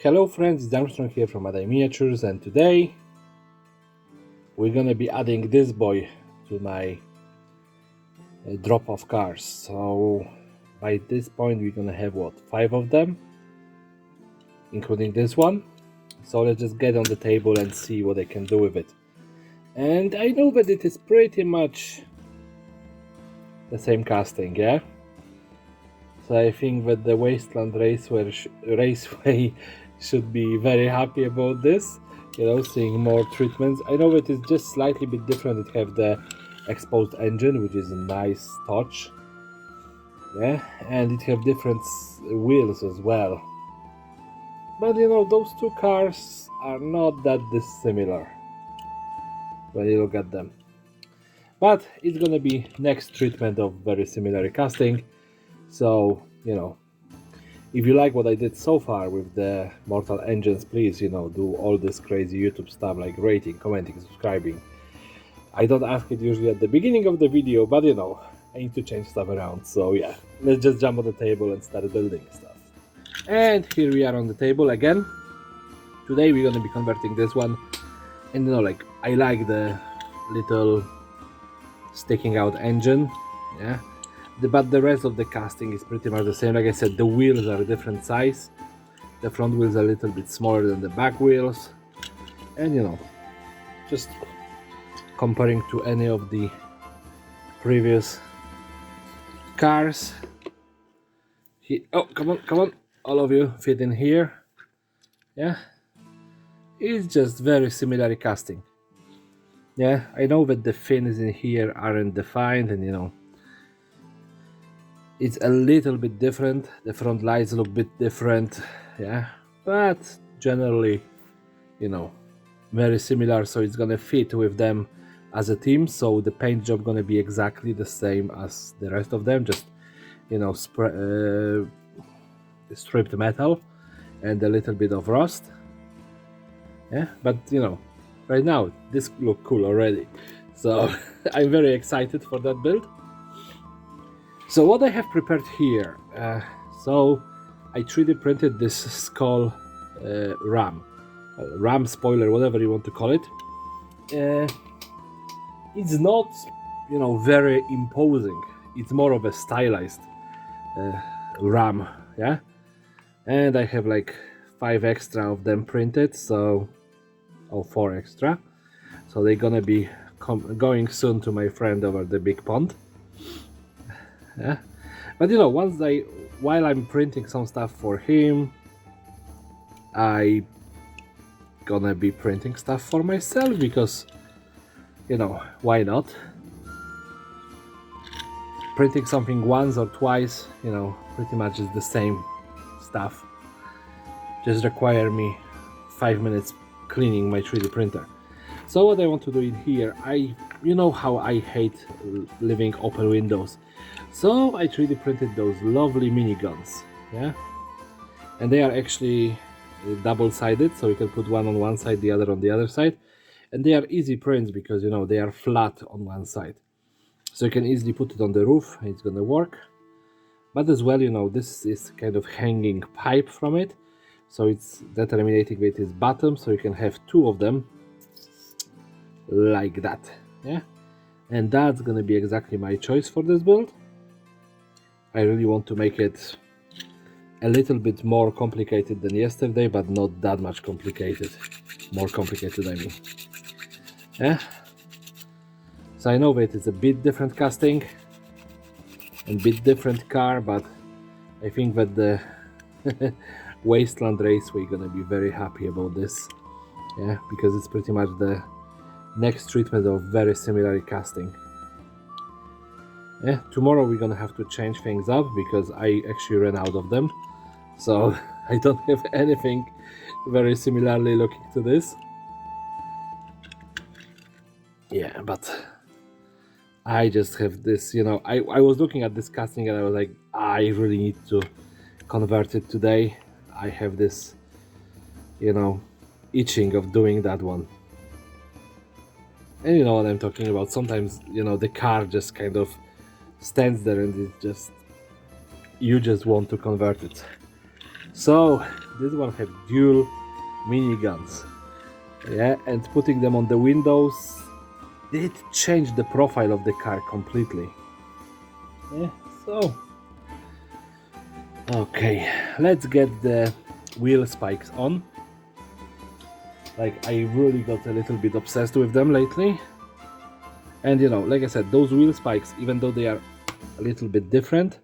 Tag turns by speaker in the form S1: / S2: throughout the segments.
S1: Hello friends, it's Armstrong here from Adai Miniatures, and today we're gonna be adding this boy to my drop of cars. So by this point we're gonna have 5 of them, including this one. So let's just get on the table and see what I can do with it. And I know that it is pretty much the same casting, yeah? So I think that the Wasteland Raceway should be very happy about this, seeing more treatments. I know it is just slightly bit different. It have the exposed engine, which is a nice touch, yeah, and it have different wheels as well. But those two cars are not that dissimilar when you look at them. But it's gonna be next treatment of very similar casting. So if you like what I did so far with the Mortal engines, please, do all this crazy YouTube stuff like rating, commenting, subscribing. I don't ask it usually at the beginning of the video, but I need to change stuff around. So yeah, let's just jump on the table and start building stuff. And here we are on the table again. Today we're gonna be converting this one. And I like the little sticking out engine, yeah. But the rest of the casting is pretty much the same. Like I said, the wheels are a different size. The front wheels are a little bit smaller than the back wheels. And just comparing to any of the previous cars. Oh, come on, all of you fit in here. Yeah, it's just very similar casting. Yeah, I know that the fins in here aren't defined, and it's a little bit different. The front lights look a bit different, yeah, but generally, very similar. So it's gonna fit with them as a team. So the paint job gonna be exactly the same as the rest of them, just stripped metal and a little bit of rust. Yeah, but right now this look cool already. So I'm very excited for that build. So what I have prepared here, so I 3D printed this skull ram spoiler, whatever you want to call it. It's not, very imposing. It's more of a stylized ram, yeah. And I have like 5 extra of them printed, or 4 extra. So they're gonna be going soon to my friend over the big pond. Yeah, but while I'm printing some stuff for him, I gonna be printing stuff for myself because why not? Printing something once or twice, pretty much is the same stuff. Just require me 5 minutes cleaning my 3D printer. So what I want to do in here, how I hate leaving open windows. So I 3D printed those lovely miniguns, yeah, and they are actually double-sided, so you can put one on one side, the other on the other side, and they are easy prints because they are flat on one side, so you can easily put it on the roof. It's gonna work. But as well, this is kind of hanging pipe from it, so it's determining with its bottom, so you can have 2 of them like that, yeah. And that's gonna be exactly my choice for this build. I really want to make it a little bit more complicated than yesterday, but not that much complicated. More complicated, I mean. Yeah. So I know that it's a bit different casting and bit different car, but I think that the Wasteland Raceway gonna be very happy about this. Yeah, because it's pretty much the next treatment of very similar casting. Yeah, tomorrow we're gonna have to change things up because I actually ran out of them, so I don't have anything very similarly looking to this. Yeah, but I just have this, I was looking at this casting and I was like, I really need to convert it today. I have this, itching of doing that one. And you know what I'm talking about. Sometimes, the car just kind of stands there and you just want to convert it. So this one have dual miniguns. Yeah, and putting them on the windows, it changed the profile of the car completely. Yeah, so okay, let's get the wheel spikes on. Like, I really got a little bit obsessed with them lately. And you know, like I said, those wheel spikes, even though they are a little bit different,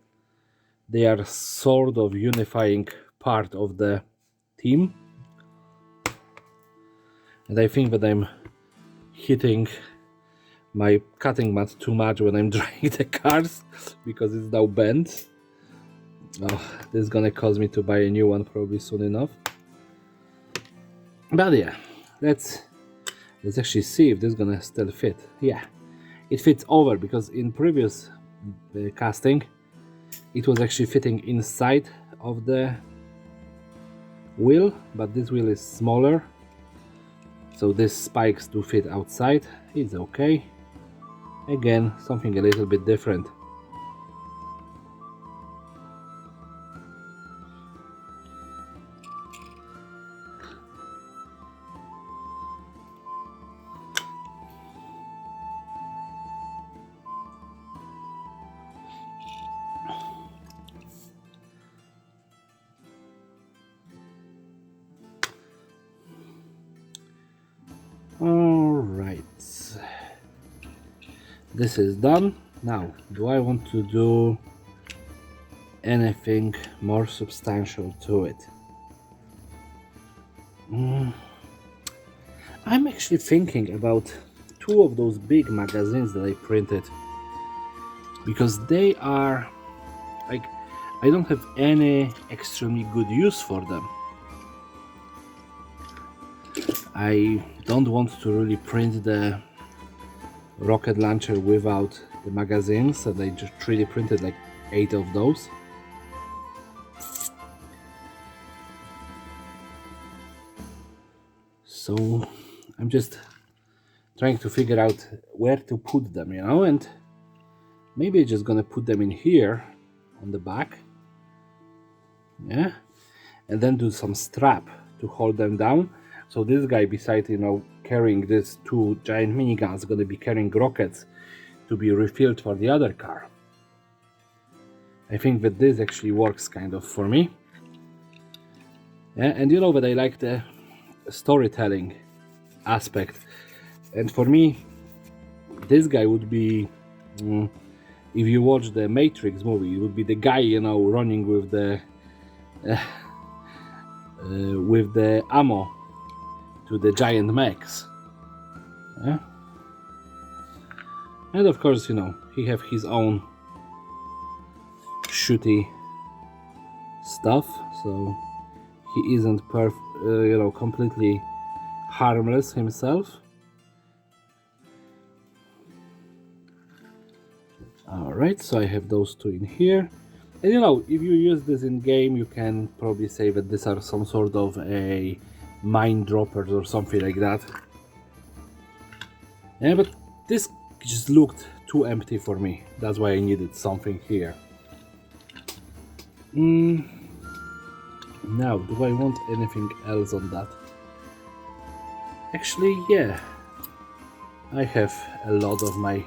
S1: they are sort of unifying part of the team. And I think that I'm hitting my cutting mat too much when I'm drying the cars, because it's now bent. Oh, this is gonna cause me to buy a new one probably soon enough. But yeah, let's actually see if this is gonna still fit. Yeah, it fits over, because in previous casting it was actually fitting inside of the wheel, but this wheel is smaller, so these spikes do fit outside. It's okay. Again, something a little bit different. All right, this is done. Now, do I want to do anything more substantial to it? I'm actually thinking about two of those big magazines that I printed, because they are like, I don't have any extremely good use for them. I don't want to really print the rocket launcher without the magazines, and I just 3D printed like 8 of those. So I'm just trying to figure out where to put them, you know, and maybe I'm just gonna put them in here on the back, yeah, and then do some strap to hold them down. So this guy, besides, you know, carrying these 2 giant miniguns, is gonna be carrying rockets to be refilled for the other car. I think that this actually works kind of for me. Yeah, and you know that I like the storytelling aspect, and for me this guy would be, if you watch the Matrix movie, it would be the guy, you know, running with the ammo to the giant mechs. Yeah? And of course, you know, he have his own shooty stuff, so he isn't you know, completely harmless himself. Alright, so I have those 2 in here. And you know, if you use this in game, you can probably say that these are some sort of a mine droppers or something like that. Yeah, but this just looked too empty for me. That's why I needed something here. Now, do I want anything else on that? Actually, yeah. I have a lot of my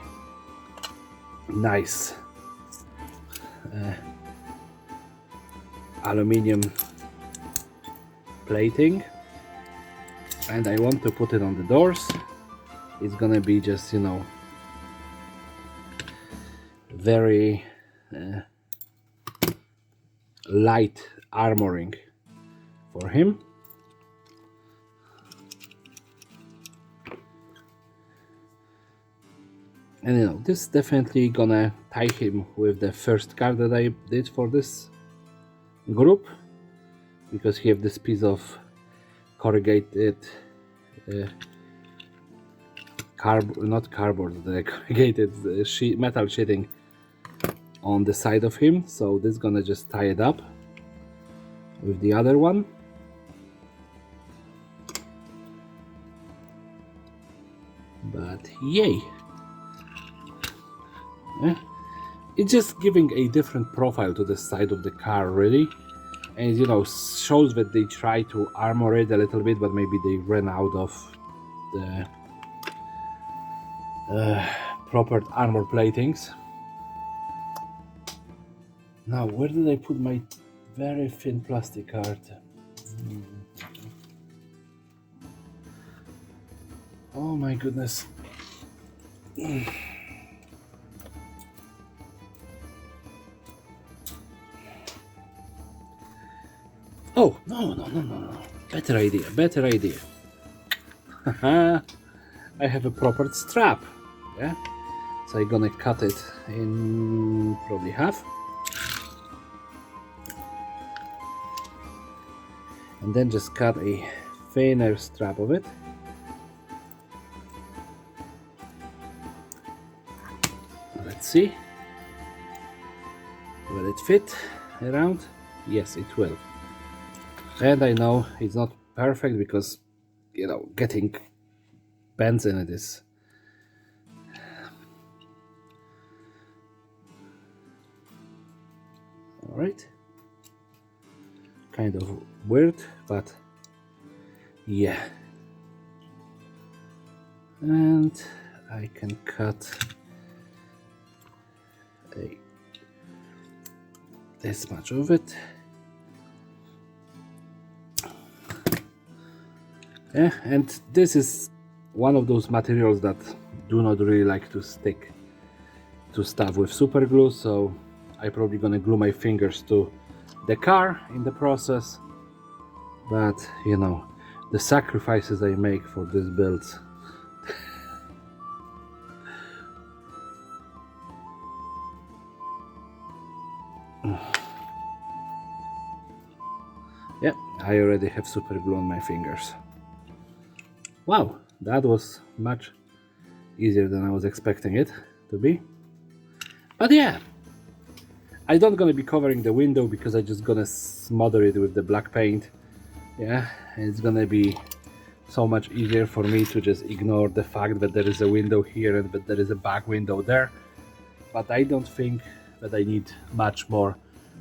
S1: nice aluminium plating, and I want to put it on the doors. It's gonna be just, you know, very light armoring for him. And you know, this is definitely gonna tie him with the first car that I did for this group, because he have this piece of corrugated corrugated metal sheeting on the side of him, so this is gonna just tie it up with the other one. But yay, yeah. It's just giving a different profile to the side of the car, really. and shows that they try to armor it a little bit, but maybe they ran out of the proper armor platings. Now, where did I put my very thin plastic card? Oh my goodness. Oh, no. Better idea. I have a proper strap. Yeah. So I'm gonna cut it in probably half. And then just cut a thinner strap of it. Let's see. Will it fit around? Yes, it will. And I know it's not perfect because, getting bends in it is alright. Kind of weird, but yeah. And I can cut this much of it. Yeah, and this is one of those materials that do not really like to stick to stuff with super glue, so I'm probably gonna glue my fingers to the car in the process. But the sacrifices I make for this build. Yeah, I already have super glue on my fingers. Wow, that was much easier than I was expecting it to be. But yeah, I'm not gonna be covering the window because I'm just gonna smother it with the black paint. Yeah, it's gonna be so much easier for me to just ignore the fact that there is a window here and that there is a back window there. But I don't think that I need much more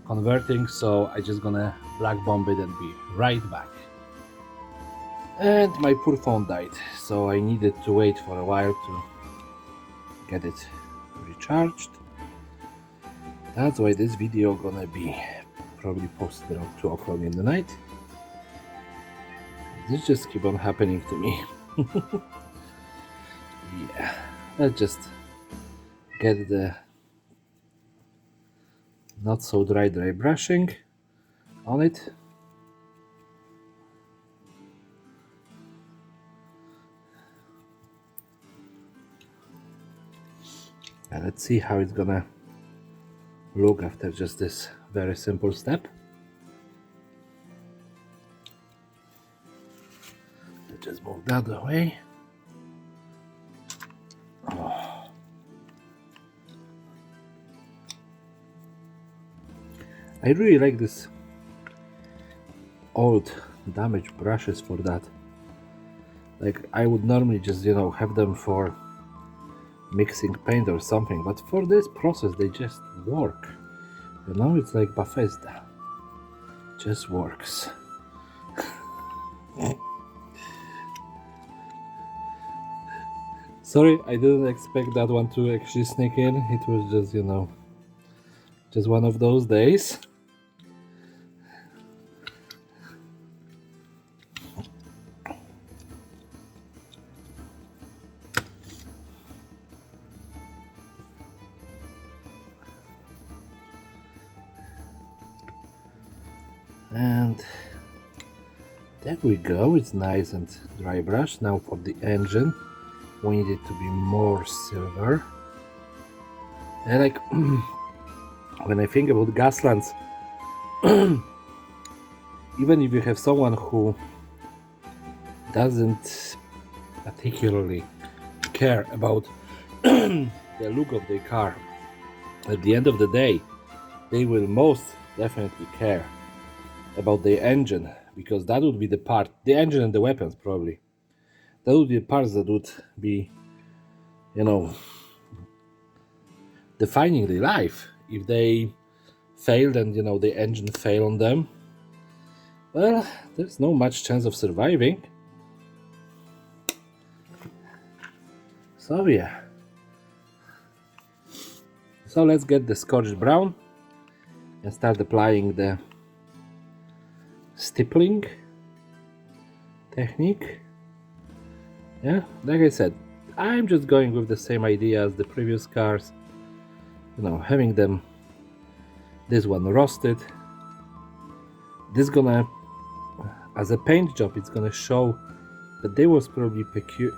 S1: converting, so I'm just gonna black bomb it and be right back. And my poor phone died, so I needed to wait for a while to get it recharged. That's why this video gonna be probably posted around 2 o'clock in the night. This just keep on happening to me. Yeah, let's just get the not so dry brushing on it. And let's see how it's gonna look after just this very simple step. Let's just move that away. Oh. I really like this old damaged brushes for that. Like, I would normally just have them for mixing paint or something, but for this process they just work. It's like Bethesda, just works. Sorry, I didn't expect that one to actually sneak in. It was just just one of those days. And there we go, it's nice and dry brush. Now for the engine, we need it to be more silver. And like, when I think about Gaslands, even if you have someone who doesn't particularly care about the look of their car, at the end of the day, they will most definitely care about the engine, because that would be the part, the engine and the weapons probably, that would be the parts that would be defining their life. If they failed and the engine failed on them, Well, there's no much chance of surviving. So yeah. So let's get the scorched brown and start applying the stippling technique. Yeah, like I said, I'm just going with the same idea as the previous cars. You know, having them, this one roasted. This gonna, as a paint job, it's gonna show that they was probably procured.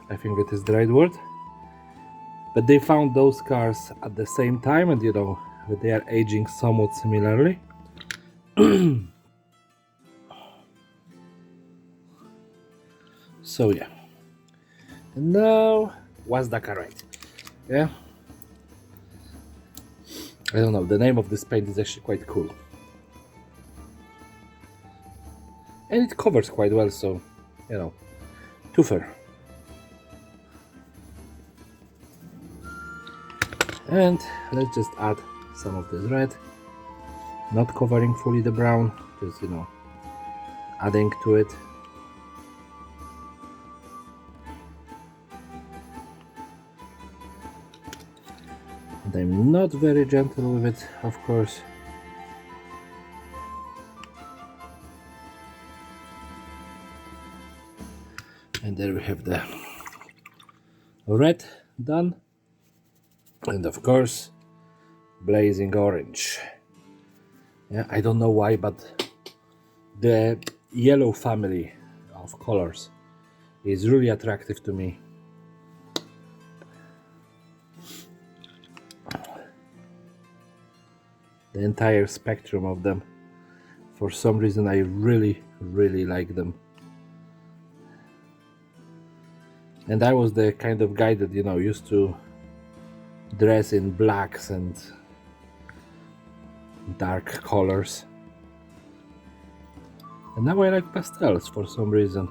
S1: I think that is the right word. But they found those cars at the same time, and you know that they are aging somewhat similarly. So yeah. And now, what's the car right? Yeah. I don't know. The name of this paint is actually quite cool, and it covers quite well. So, you know, twofer. And let's just add some of this red, not covering fully the brown, just, you know, adding to it. And I'm not very gentle with it, of course. And there we have the red done. And of course, blazing orange. Yeah, I don't know why, but the yellow family of colors is really attractive to me. The entire spectrum of them. For some reason, I really like them. And I was the kind of guy that, you know, used to dress in blacks and dark colors. And now I like pastels for some reason.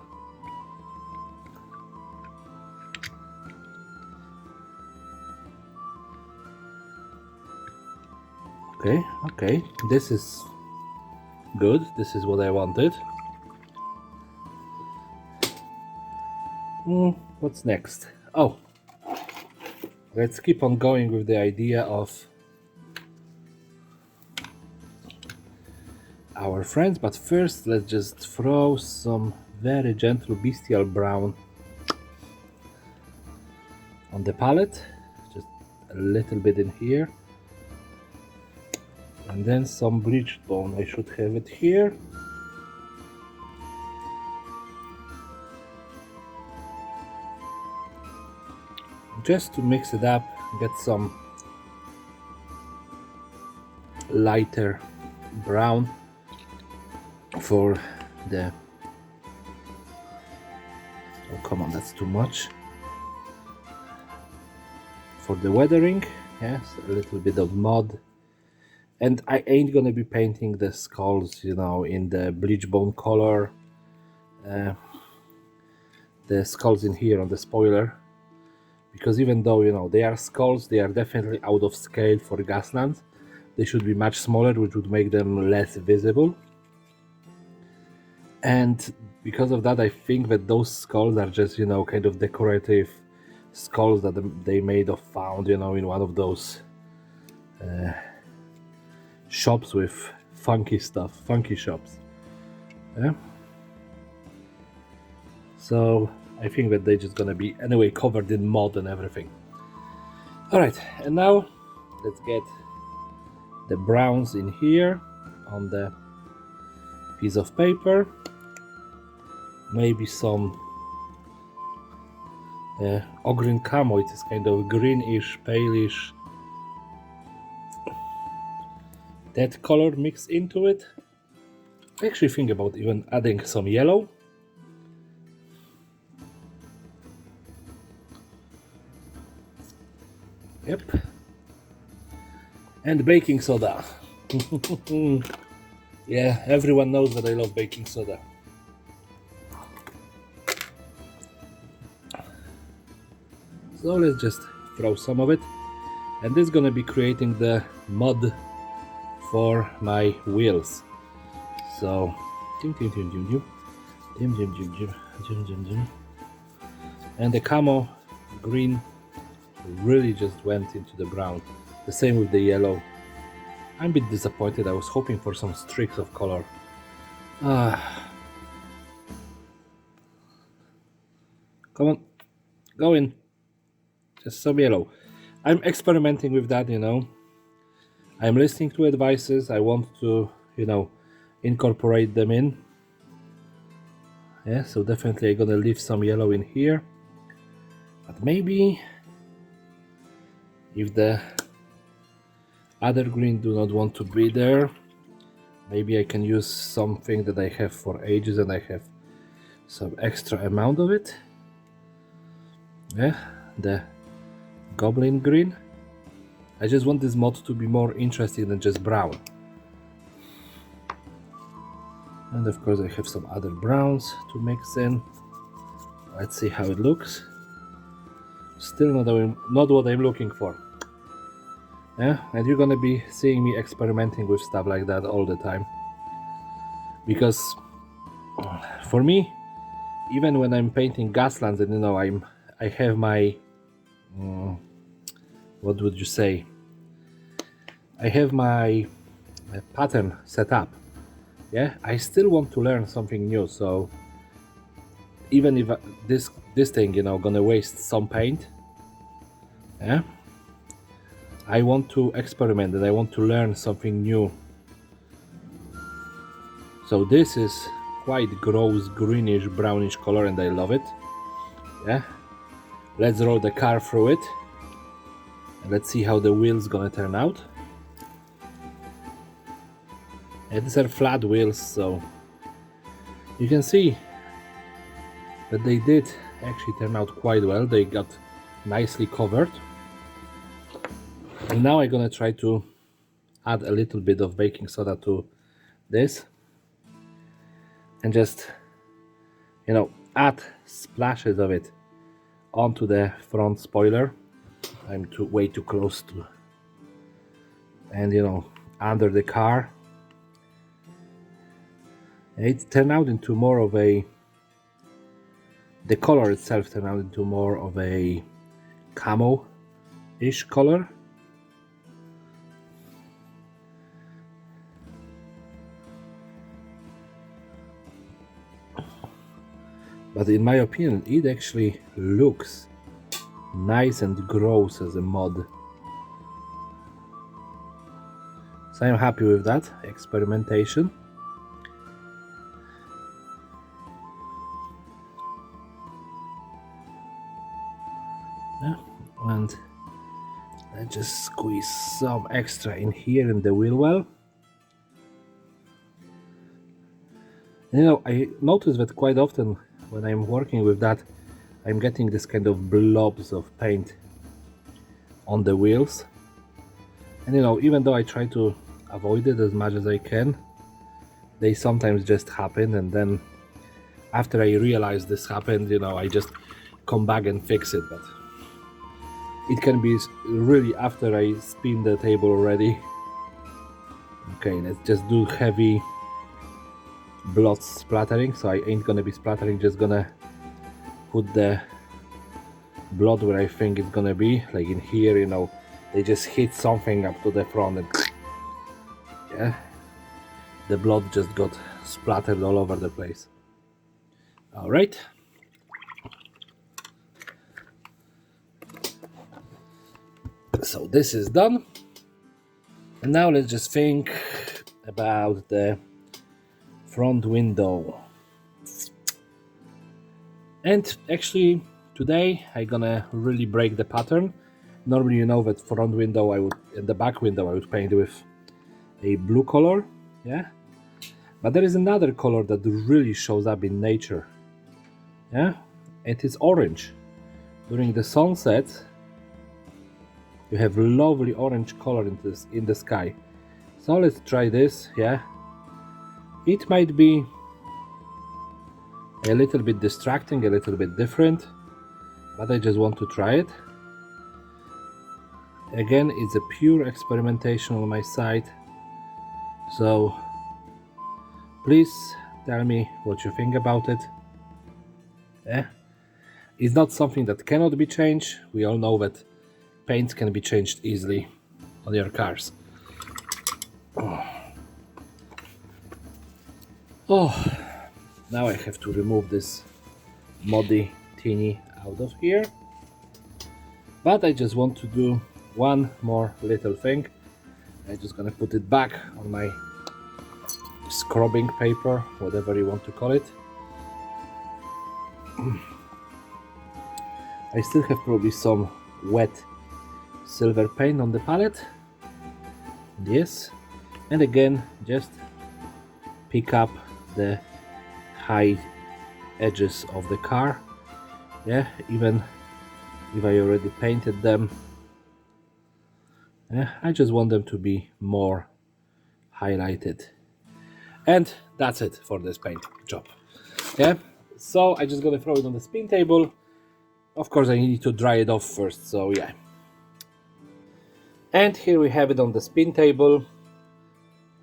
S1: Okay, this is good. This is what I wanted. What's next? Oh, let's keep on going with the idea of our friends, but first let's just throw some very gentle bestial brown on the palette, just a little bit in here, and then some bleached bone. I should have it here. Just to mix it up, get some lighter brown for the, oh come on, that's too much, for the weathering. Yes, a little bit of mud. And I ain't gonna be painting the skulls, you know, in the bleach bone color. The skulls in here on the spoiler, because even though, you know, they are skulls, they are definitely out of scale for Gaslands. They should be much smaller, which would make them less visible. And because of that, I think that those skulls are just, you know, kind of decorative skulls that they may have found, you know, in one of those shops with funky stuff, funky shops. Yeah. So I think that they're just gonna be anyway covered in mud and everything. All right, and now let's get the browns in here on the piece of paper. Maybe some green camo. It is kind of greenish, palish. That color mixed into it. I actually think about even adding some yellow. Yep. And baking soda. Yeah, everyone knows that I love baking soda. So let's just throw some of it. And this is gonna be creating the mud for my wheels. So and the camo green really just went into the brown. The same with the yellow. I'm a bit disappointed. I was hoping for some streaks of color. Come on, go in. Just some yellow. I'm experimenting with that, you know. I'm listening to advices. I want to, you know, incorporate them in. Yeah, so definitely I'm gonna leave some yellow in here. But maybe if the other green do not want to be there, maybe I can use something that I have for ages and I have some extra amount of it. Yeah, the goblin green. I just want this mod to be more interesting than just brown. And of course I have some other browns to mix in. Let's see how it looks. Still not what I'm looking for. Yeah, and you're gonna be seeing me experimenting with stuff like that all the time. Because for me, even when I'm painting Gaslands, and you know, I have my what would you say? I have my pattern set up. Yeah, I still want to learn something new. So even if this thing, you know, gonna waste some paint, yeah, I want to experiment and I want to learn something new. So this is quite gross greenish brownish color and I love it. Yeah, let's roll the car through it and let's see how the wheels gonna turn out. And these are flat wheels, so you can see that they did actually turn out quite well. They got nicely covered. And now I'm gonna try to add a little bit of baking soda to this and just, you know, add splashes of it onto the front spoiler. I'm way too close to, and you know, under the car. It turned out into more of a, the color itself turned out into more of a camo-ish color. But in my opinion, it actually looks nice and gross as a mod. So I'm happy with that experimentation. Yeah, and I just squeeze some extra in here in the wheel well. And, you know, I notice that quite often when I'm working with that, I'm getting this kind of blobs of paint on the wheels. And you know, even though I try to avoid it as much as I can, they sometimes just happen, and then after I realize this happened, you know, I just come back and fix it. But it can be really after I spin the table already. Okay, let's just do heavy blood splattering. So I ain't gonna be splattering, just gonna put the blood where I think it's gonna be, like in here, you know, they just hit something up to the front and yeah, the blood just got splattered all over the place. All right. So this is done. And now let's just think about the front window. And actually today I'm gonna really break the pattern. Normally, you know, that front window I would, and the back window I would paint with a blue color, yeah. But there is another color that really shows up in nature, yeah. It is orange. During the sunset, you have lovely orange color in the sky. So let's try this, yeah. It might be a little bit distracting, a little bit different, but I just want to try it. Again, it's a pure experimentation on my side. So please tell me what you think about it. Yeah, it's not something that cannot be changed. We all know that paints can be changed easily on your cars. Oh, now I have to remove this muddy tinny out of here. But I just want to do one more little thing. I'm just gonna put it back on my scrubbing paper, whatever you want to call it. I still have probably some wet silver paint on the palette. Yes, and again just pick up the high edges of the car. Yeah, even if I already painted them, yeah, I just want them to be more highlighted. And that's it for this paint job. Yeah, so I just gonna throw it on the spin table. Of course I need to dry it off first, so yeah. And here we have it on the spin table.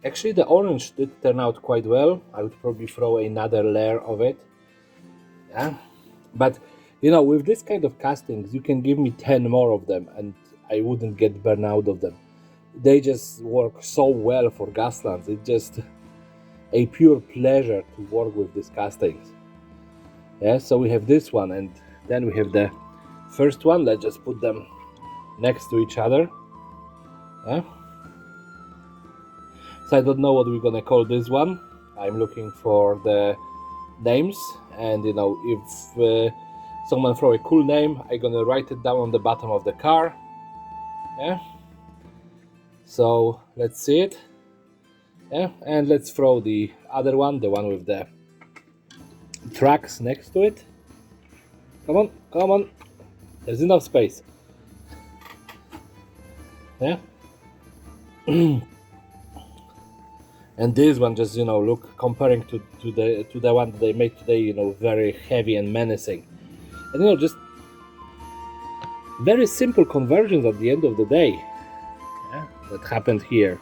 S1: Actually the orange did turn out quite well. I would probably throw another layer of it. Yeah, but you know, with this kind of castings you can give me 10 more of them and I wouldn't get burned out of them. They just work so well for Gaslands. It's just a pure pleasure to work with these castings. Yeah, so we have this one and then we have the first one. Let's just put them next to each other. Yeah. So I don't know what we're gonna call this one. I'm looking for the names, and you know, if someone throw a cool name, I'm gonna write it down on the bottom of the car. Yeah. So let's see it. Yeah, and let's throw the other one, the one with the tracks next to it. Come on, come on. There's enough space. Yeah. And this one just, you know, look, comparing to the one that they made today, you know, very heavy and menacing. And you know, just very simple conversions at the end of the day. Yeah, that happened here.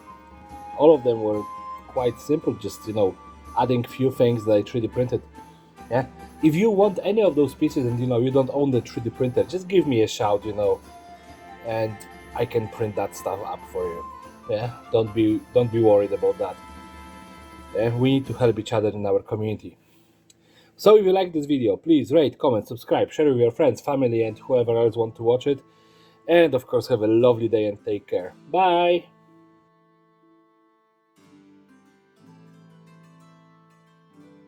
S1: All of them were quite simple, just, you know, adding few things that I 3D printed. Yeah. If you want any of those pieces and you know you don't own the 3D printer, just give me a shout, you know, and I can print that stuff up for you. Yeah, don't be worried about that. Yeah, we need to help each other in our community. So if you like this video, please rate, comment, subscribe, share with your friends, family and whoever else want to watch it. And of course have a lovely day and take care. Bye!